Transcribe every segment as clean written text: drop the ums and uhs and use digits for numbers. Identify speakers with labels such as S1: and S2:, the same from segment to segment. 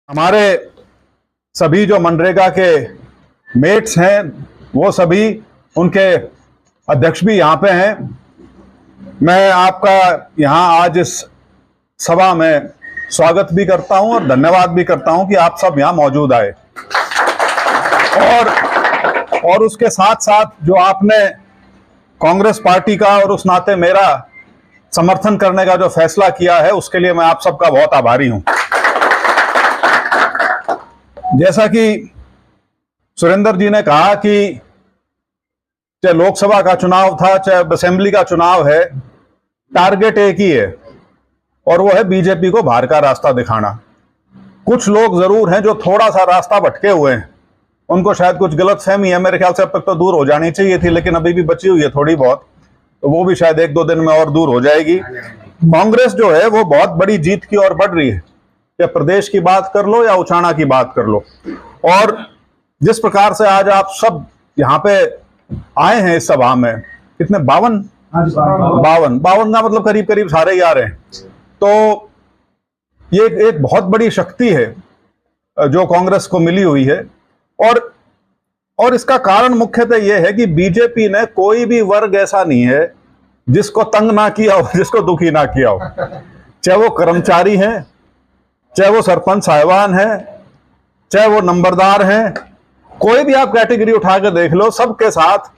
S1: हमारे सभी जो मनरेगा के मेट्स हैं वो सभी, उनके अध्यक्ष भी यहाँ पे हैं। मैं आपका यहाँ आज इस सभा में स्वागत भी करता हूँ और धन्यवाद भी करता हूँ कि आप सब यहाँ मौजूद आए। और उसके साथ साथ जो आपने कांग्रेस पार्टी का और उस नाते मेरा समर्थन करने का जो फैसला किया है, उसके लिए मैं आप सबका बहुत आभारी हूं। जैसा कि सुरेंद्र जी ने कहा कि चाहे लोकसभा का चुनाव था चाहे असेंबली का चुनाव है, टारगेट एक ही है और वो है बीजेपी को बाहर का रास्ता दिखाना। कुछ लोग जरूर हैं जो थोड़ा सा रास्ता भटके हुए हैं, उनको शायद कुछ गलतफहमी है, मेरे ख्याल से अब तक तो दूर हो जानी चाहिए थी, लेकिन अभी भी बची हुई है थोड़ी बहुत, तो वो भी शायद एक दो दिन में और दूर हो जाएगी। कांग्रेस जो है वो बहुत बड़ी जीत की ओर बढ़ रही है, या प्रदेश की बात कर लो या उचाना की बात कर लो। और जिस प्रकार से आज आप सब यहाँ पे आए हैं इस सभा में, कितने 52 का मतलब करीब करीब सारे ही आ रहे हैं, तो ये एक बहुत बड़ी शक्ति है जो कांग्रेस को मिली हुई है। और इसका कारण मुख्यतः यह है कि बीजेपी ने कोई भी वर्ग ऐसा नहीं है जिसको तंग ना किया हो, जिसको दुखी ना किया हो, चाहे वो कर्मचारी हैं, चाहे वो सरपंच साहिबान हैं, चाहे वो नंबरदार हैं, कोई भी आप कैटेगरी उठा के देख लो, सबके साथ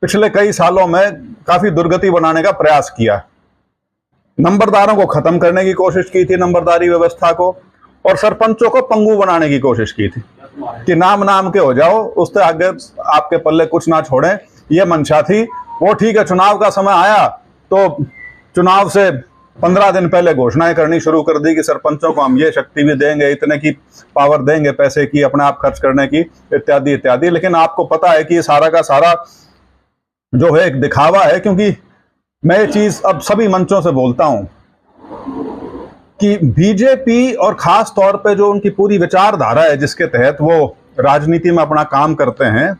S1: पिछले कई सालों में काफी दुर्गति बनाने का प्रयास किया। नंबरदारों को खत्म करने की कोशिश की थी, नंबरदारी व्यवस्था को, और सरपंचों को पंगु बनाने की कोशिश की थी कि नाम के हो जाओ, उससे आगे आपके पल्ले कुछ ना छोड़ें, ये मंशा थी। वो ठीक है, चुनाव का समय आया तो चुनाव से 15 दिन पहले घोषणाएं करनी शुरू कर दी कि सरपंचों को हम ये शक्ति भी देंगे, इतने की पावर देंगे पैसे की, अपने आप खर्च करने की, इत्यादि इत्यादि। लेकिन आपको पता है कि ये सारा का सारा जो है एक दिखावा है, क्योंकि मैं ये चीज अब सभी मंचों से बोलता हूं कि बीजेपी और खास तौर पे जो उनकी पूरी विचारधारा है जिसके तहत वो राजनीति में अपना काम करते हैं,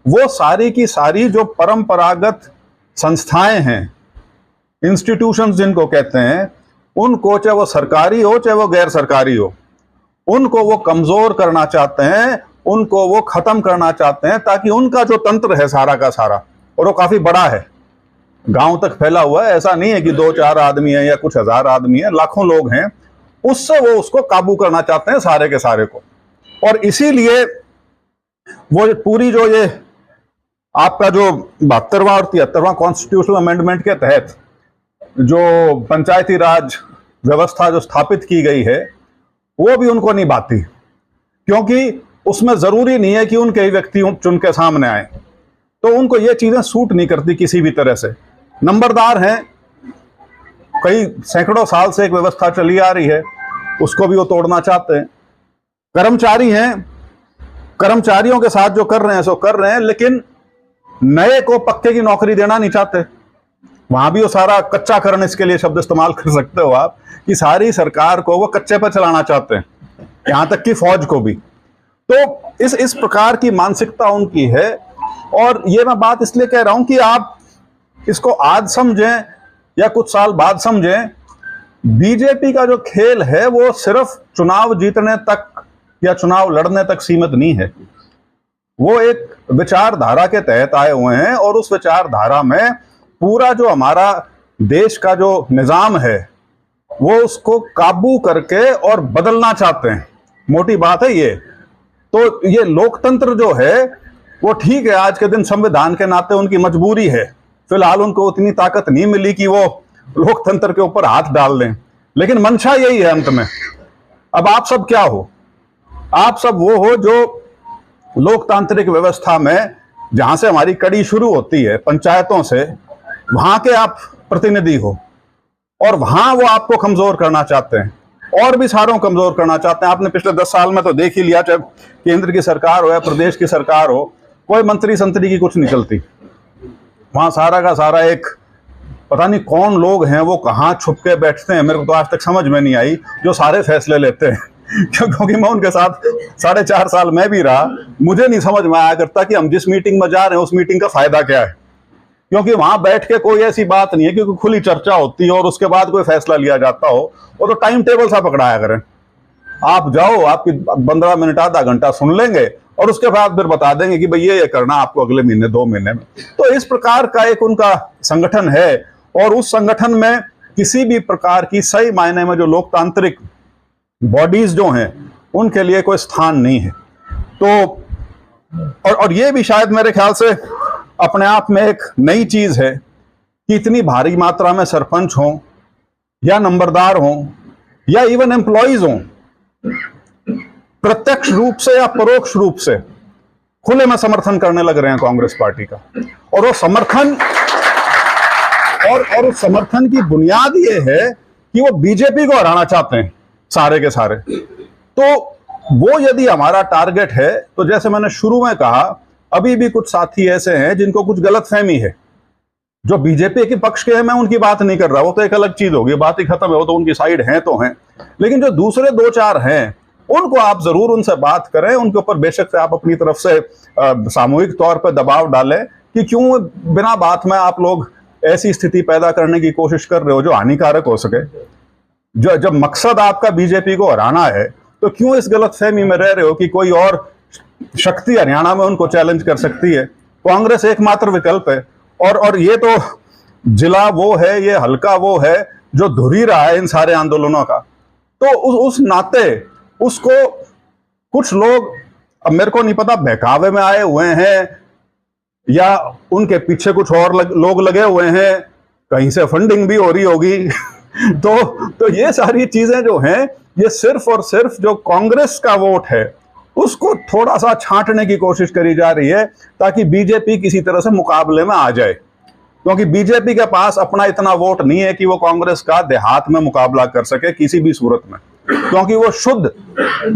S1: वो सारी की सारी जो परंपरागत संस्थाएं हैं, इंस्टीट्यूशंस जिनको कहते हैं, उनको चाहे वो सरकारी हो चाहे वो गैर सरकारी हो, उनको वो कमजोर करना चाहते हैं, उनको वो खत्म करना चाहते हैं, ताकि उनका जो तंत्र है सारा का सारा, और वो काफी बड़ा है, गांव तक फैला हुआ है, ऐसा नहीं है कि 2-4 आदमी है या कुछ हजार आदमी है, लाखों लोग हैं, उससे वो उसको काबू करना चाहते हैं सारे के सारे को। और इसीलिए वो पूरी जो ये आपका जो 72वां और 73वां कॉन्स्टिट्यूशनल अमेंडमेंट के तहत जो पंचायती राज व्यवस्था जो स्थापित की गई है, वो भी उनको नहीं भाती, क्योंकि उसमें जरूरी नहीं है कि उनके ही व्यक्ति चुन के सामने आए, तो उनको ये चीजें सूट नहीं करती किसी भी तरह से। नंबरदार हैं, कई सैकड़ों साल से एक व्यवस्था चली आ रही है, उसको भी वो तोड़ना चाहते हैं। कर्मचारी हैं, कर्मचारियों के साथ जो कर रहे हैं सो कर रहे हैं, लेकिन नए को पक्के की नौकरी देना नहीं चाहते। वहां भी वो सारा कच्चाकरण, इसके लिए शब्द इस्तेमाल कर सकते हो आप, कि सारी सरकार को वो कच्चे पर चलाना चाहते हैं, यहां तक कि फौज को भी। तो इस प्रकार की मानसिकता उनकी है। और ये मैं बात इसलिए कह रहा हूं कि आप इसको आज समझें या कुछ साल बाद समझें, बीजेपी का जो खेल है वो सिर्फ चुनाव जीतने तक या चुनाव लड़ने तक सीमित नहीं है। वो एक विचारधारा के तहत आए हुए हैं, और उस विचारधारा में पूरा जो हमारा देश का जो निजाम है वो उसको काबू करके और बदलना चाहते हैं। मोटी बात है ये। तो ये लोकतंत्र जो है वो ठीक है, आज के दिन संविधान के नाते उनकी मजबूरी है, फिलहाल उनको उतनी ताकत नहीं मिली कि वो लोकतंत्र के ऊपर हाथ डाल दें, लेकिन मंशा यही है अंत में। अब आप सब क्या हो? आप सब वो हो जो लोकतांत्रिक व्यवस्था में, जहां से हमारी कड़ी शुरू होती है पंचायतों से, वहां के आप प्रतिनिधि हो, और वहां वो आपको कमजोर करना चाहते हैं, और भी सारों कमजोर करना चाहते हैं। आपने पिछले 10 साल में तो देख ही लिया, चाहे केंद्र की सरकार हो या प्रदेश की सरकार हो, कोई मंत्री संतरी की कुछ निकलती, वहां सारा का सारा एक पता नहीं कौन लोग हैं, वो कहाँ छुप के बैठते हैं, मेरे को तो आज तक समझ में नहीं आई, जो सारे फैसले लेते हैं। क्योंकि मैं उनके साथ 4.5 साल में भी रहा, मुझे नहीं समझ में आया करता कि हम जिस मीटिंग में जा रहे हैं उस मीटिंग का फायदा क्या है, क्योंकि वहां बैठ के कोई ऐसी बात नहीं है, क्योंकि खुली चर्चा होती है और उसके बाद कोई फैसला लिया जाता हो, वो तो टाइम टेबल सा पकड़ाया करें। आप जाओ, आपकी 15 मिनट आधा घंटा सुन लेंगे और उसके बाद फिर बता देंगे कि भाई ये करना आपको अगले महीने 2 महीने में। तो इस प्रकार का एक उनका संगठन है और उस संगठन में किसी भी प्रकार की सही मायने में जो लोकतांत्रिक बॉडीज जो हैं उनके लिए कोई स्थान नहीं है। तो और ये भी शायद मेरे ख्याल से अपने आप में एक नई चीज है कि इतनी भारी मात्रा में सरपंच हों या नंबरदार हों या इवन एम्प्लॉइज हों, प्रत्यक्ष रूप से या परोक्ष रूप से खुले में समर्थन करने लग रहे हैं कांग्रेस पार्टी का। और वो समर्थन और उस समर्थन की बुनियाद ये है कि वो बीजेपी को हराना चाहते हैं सारे के सारे। तो वो यदि हमारा टारगेट है, तो जैसे मैंने शुरू में कहा, अभी भी कुछ साथी ऐसे हैं जिनको कुछ गलतफहमी है। जो बीजेपी के पक्ष के हैं, मैं उनकी बात नहीं कर रहा, वो तो एक अलग चीज होगी, बात ही खत्म है, वो तो उनकी साइड है तो हैं। लेकिन जो दूसरे 2-4 हैं, उनको आप जरूर उनसे बात करें, उनके ऊपर बेशक से आप अपनी तरफ से सामूहिक तौर पर दबाव डालें कि क्यों बिना बात में आप लोग ऐसी स्थिति पैदा करने की कोशिश कर रहे हो जो हानिकारक हो सके। जब मकसद आपका बीजेपी को हराना है, तो क्यों इस गलतफहमी में रह रहे हो कि कोई और शक्ति हरियाणा में उनको चैलेंज कर सकती है। कांग्रेस एकमात्र विकल्प है। और ये तो जिला वो है, ये हल्का वो है जो धुरी रहा है इन सारे आंदोलनों का। तो उस नाते उसको कुछ लोग, अब मेरे को नहीं पता बहकावे में आए हुए हैं या उनके पीछे कुछ और लोग लगे हुए हैं, कहीं से फंडिंग भी हो रही होगी। तो ये सारी चीजें जो हैं, ये सिर्फ और सिर्फ जो कांग्रेस का वोट है उसको थोड़ा सा छांटने की कोशिश करी जा रही है ताकि बीजेपी किसी तरह से मुकाबले में आ जाए। क्योंकि बीजेपी के पास अपना इतना वोट नहीं है कि वो कांग्रेस का देहात में मुकाबला कर सके किसी भी सूरत में। क्योंकि वो शुद्ध,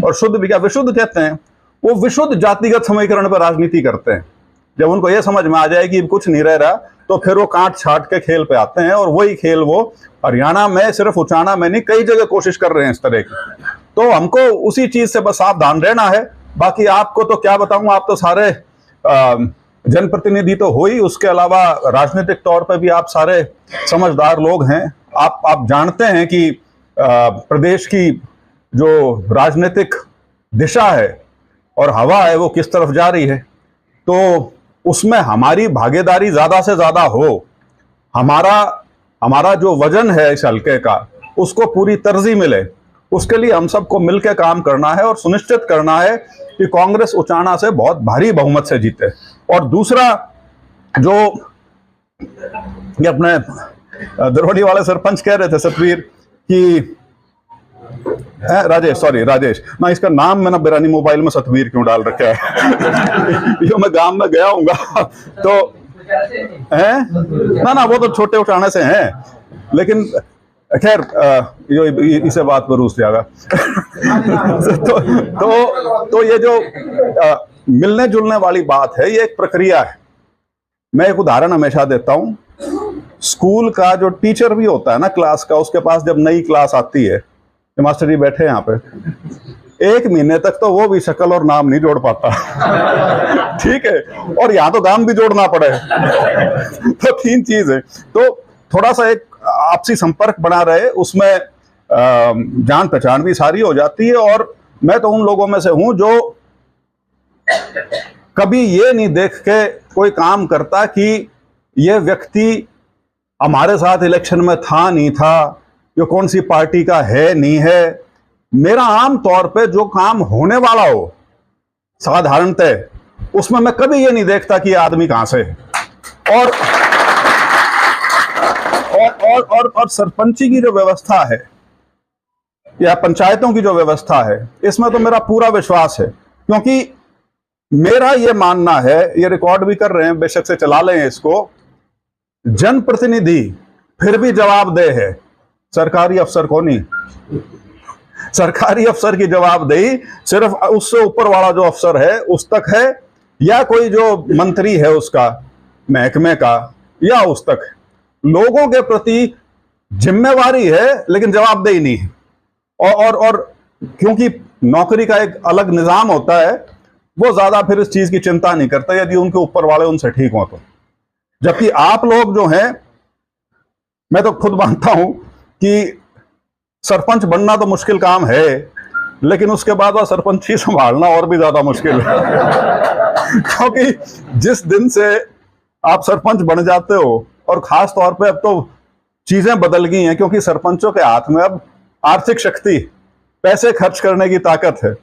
S1: और शुद्ध भी क्या विशुद्ध कहते हैं, वो विशुद्ध जातिगत समीकरण पर राजनीति करते हैं। जब उनको ये समझ में आ जाए कि कुछ नहीं रह रहा, तो फिर वो काट छाट के खेल पे आते हैं। और वही खेल वो हरियाणा में, सिर्फ उचाना में नहीं, कई जगह कोशिश कर रहे हैं इस तरह की। तो हमको उसी चीज से बस सावधान रहना है। बाकी आपको तो क्या बताऊं, आप तो सारे जनप्रतिनिधि तो हो ही, उसके अलावा राजनीतिक तौर पे भी आप सारे समझदार लोग हैं। आप जानते हैं कि प्रदेश की जो राजनीतिक दिशा है और हवा है वो किस तरफ जा रही है। तो उसमें हमारी भागीदारी ज्यादा से ज्यादा हो, हमारा जो वजन है इस हल्के का उसको पूरी तरजीह मिले, उसके लिए हम सबको मिलकर काम करना है और सुनिश्चित करना है कि कांग्रेस उचाना से बहुत भारी बहुमत से जीते। और दूसरा, जो ये अपने दरोड़ी वाले सरपंच कह रहे थे सतवीर कि राजेश ना, इसका नाम मैंने बिरानी मोबाइल में सतवीर क्यों डाल रखा है। यो मैं गांव में गया हूँगा तो है ना, वो तो छोटे उठाने से हैं, लेकिन खैर इसे बात पर रूस जाएगा। तो ये जो मिलने जुलने वाली बात है, ये एक प्रक्रिया है। मैं एक उदाहरण हमेशा देता हूं। स्कूल का जो टीचर भी होता है ना क्लास का, उसके पास जब नई क्लास आती है, मास्टर जी बैठे हैं यहाँ पे, 1 महीने तक तो वो भी शक्ल और नाम नहीं जोड़ पाता। ठीक है, और यहाँ तो गांव भी जोड़ना पड़े। तो 3 चीज है। तो थोड़ा सा एक आपसी संपर्क बना रहे, उसमें जान पहचान भी सारी हो जाती है। और मैं तो उन लोगों में से हूं जो कभी ये नहीं देख के कोई काम करता कि ये व्यक्ति हमारे साथ इलेक्शन में था नहीं था, ये कौन सी पार्टी का है नहीं है। मेरा आम तौर पे जो काम होने वाला हो साधारणतः, उसमें मैं कभी ये नहीं देखता कि ये आदमी कहां से है। और सरपंची की जो व्यवस्था है या पंचायतों की जो व्यवस्था है, इसमें तो मेरा पूरा विश्वास है। क्योंकि मेरा ये मानना है, ये रिकॉर्ड भी कर रहे हैं, बेशक से चला लें इसको, जनप्रतिनिधि फिर भी जवाबदेह है, सरकारी अफसर को नहीं। सरकारी अफसर की जवाबदेही सिर्फ उससे ऊपर वाला जो अफसर है उस तक है, या कोई जो मंत्री है उसका, महकमे का, या उस तक है। लोगों के प्रति जिम्मेवारी है लेकिन जवाबदेही नहीं है। और क्योंकि नौकरी का एक अलग निजाम होता है, वो ज्यादा फिर इस चीज की चिंता नहीं करता यदि उनके ऊपर वाले उनसे ठीक हो तो। जबकि आप लोग जो हैं, मैं तो खुद मानता हूं कि सरपंच बनना तो मुश्किल काम है, लेकिन उसके बाद वह सरपंच ही संभालना और भी ज्यादा मुश्किल है क्योंकि जिस दिन से आप सरपंच बन जाते हो, और खास तौर पे अब तो चीजें बदल गई हैं, क्योंकि सरपंचों के हाथ में अब आर्थिक शक्ति, पैसे खर्च करने की ताकत है।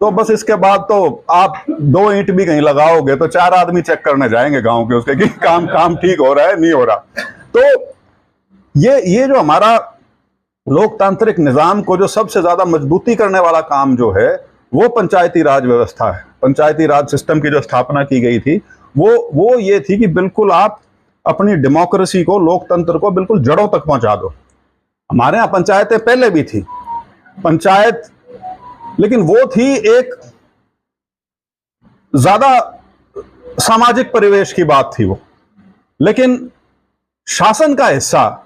S1: तो बस इसके बाद तो आप 2 ईंट भी कहीं लगाओगे तो 4 आदमी चेक करने जाएंगे गांव के उसके कि काम ठीक हो रहा है, नहीं हो रहा। तो ये जो हमारा लोकतांत्रिक निजाम को जो सबसे ज्यादा मजबूती करने वाला काम जो है, वो पंचायती राज व्यवस्था है। पंचायती राज सिस्टम की जो स्थापना की गई थी वो ये थी कि बिल्कुल आप अपनी डेमोक्रेसी को, लोकतंत्र को बिल्कुल जड़ों तक पहुंचा दो। हमारे यहाँ पंचायतें पहले भी थी पंचायत, लेकिन वो थी एक ज्यादा सामाजिक परिवेश की बात थी वो। लेकिन शासन का हिस्सा,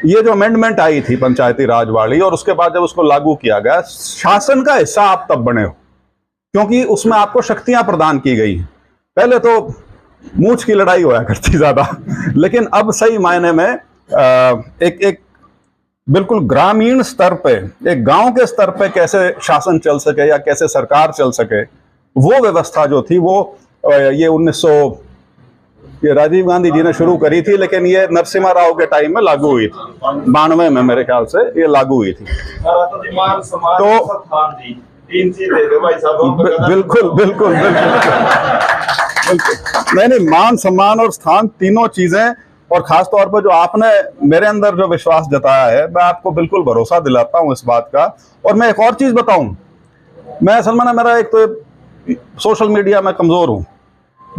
S1: ये जो अमेंडमेंट आई थी पंचायती राज वाली, और उसके बाद जब उसको लागू किया गया, शासन का हिस्सा आप तब बने हो क्योंकि उसमें आपको शक्तियां प्रदान की गई। पहले तो मूंछ की लड़ाई होया करती ज्यादा, लेकिन अब सही मायने में एक बिल्कुल ग्रामीण स्तर पे, एक गांव के स्तर पे कैसे शासन चल सके या कैसे सरकार चल सके, वो व्यवस्था जो थी वो ये 1900 ये राजीव गांधी जी ने शुरू करी थी, लेकिन ये नरसिम्हा राव के टाइम में लागू हुई थी, 92 में मेरे ख्याल से ये लागू हुई थी। तो बिल्कुल बिल्कुल नहीं, मान सम्मान और स्थान, तीनों चीजें, और खास तौर पर जो आपने मेरे अंदर जो विश्वास जताया है, मैं आपको बिल्कुल भरोसा दिलाता हूं इस बात का। और मैं एक और चीज बताऊं, मैं सलमान, मेरा एक तो सोशल मीडिया में कमजोर हूं।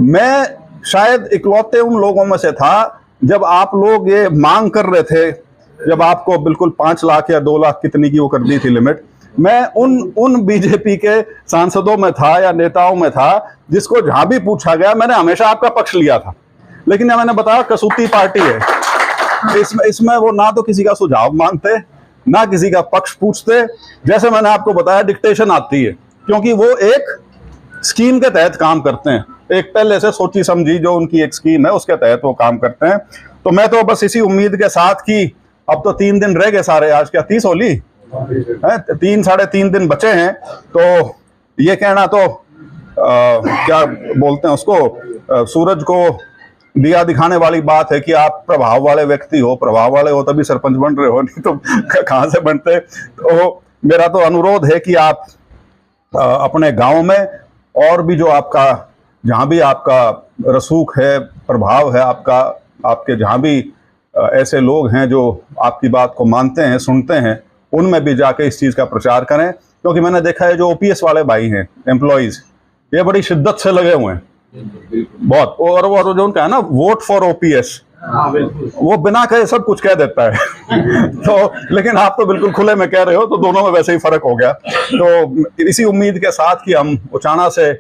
S1: मैं शायद इकलौते उन लोगों में से था, जब आप लोग ये मांग कर रहे थे, जब आपको बिल्कुल 5 लाख या 2 लाख कितनी की वो कर दी थी लिमिट, मैं उन बीजेपी के सांसदों में था या नेताओं में था जिसको जहां भी पूछा गया मैंने हमेशा आपका पक्ष लिया था। लेकिन मैंने बताया कसूती पार्टी है, इसमें वो ना तो किसी का सुझाव मांगते, ना किसी का पक्ष पूछते। जैसे मैंने आपको बताया, डिक्टेशन आती है, क्योंकि वो एक स्कीम के तहत काम करते हैं, एक पहले से सोची समझी जो उनकी एक स्कीम है उसके तहत वो काम करते हैं। तो मैं तो बस इसी उम्मीद के साथ कि अब तो 3 दिन रह गए सारे, आज क्या 30 होली है, 3 साढ़े 3 दिन बचे हैं। तो ये कहना तो क्या बोलते हैं उसको, सूरज को दिया दिखाने वाली बात है कि आप प्रभाव वाले व्यक्ति हो, प्रभाव वाले हो तभी सरपंच बन रहे हो, नहीं तो कहाँ से बनते। तो मेरा तो अनुरोध है कि आप अपने गांव में और भी जो आपका, जहां भी आपका रसूख है, प्रभाव है आपका, आपके जहां भी ऐसे लोग हैं जो आपकी बात को मानते हैं, सुनते हैं, उनमें भी जाके इस चीज़ का प्रचार करें। क्योंकि मैंने देखा है जो ओपीएस वाले भाई हैं, एम्प्लॉइज, ये बड़ी शिद्दत से लगे हुए हैं बहुत। और वो जो उनका है ना, वोट फॉर ओपीएस, वो बिना कहे सब कुछ कह देता है तो लेकिन आप तो बिल्कुल खुले में कह रहे हो, तो दोनों में वैसे ही फर्क हो गया। तो इसी उम्मीद के साथ कि हम उचाना से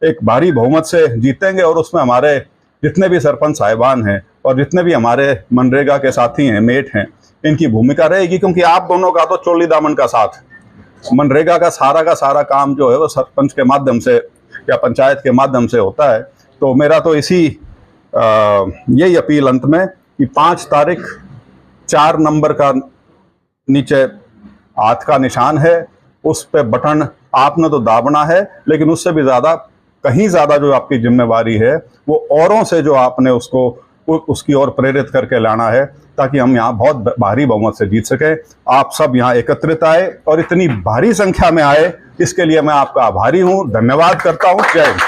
S1: एक भारी बहुमत से जीतेंगे, और उसमें हमारे जितने भी सरपंच साहिबान हैं और जितने भी हमारे मनरेगा के साथी हैं, मेट हैं, इनकी भूमिका रहेगी। क्योंकि आप दोनों का तो चोली दामन का साथ, मनरेगा का सारा काम जो है वो सरपंच के माध्यम से या पंचायत के माध्यम से होता है। तो मेरा तो यही अपील अंत में कि 5 तारीख 4 नंबर का नीचे हाथ का निशान है, उस पे बटन आपने तो दाबना है, लेकिन उससे भी ज़्यादा, कहीं ज़्यादा जो आपकी जिम्मेवारी है वो औरों से जो आपने उसकी ओर प्रेरित करके लाना है, ताकि हम यहाँ बहुत भारी बहुमत से जीत सके। आप सब यहाँ एकत्रित आए और इतनी भारी संख्या में आए, इसके लिए मैं आपका आभारी हूँ, धन्यवाद करता हूँ। जय हिंद।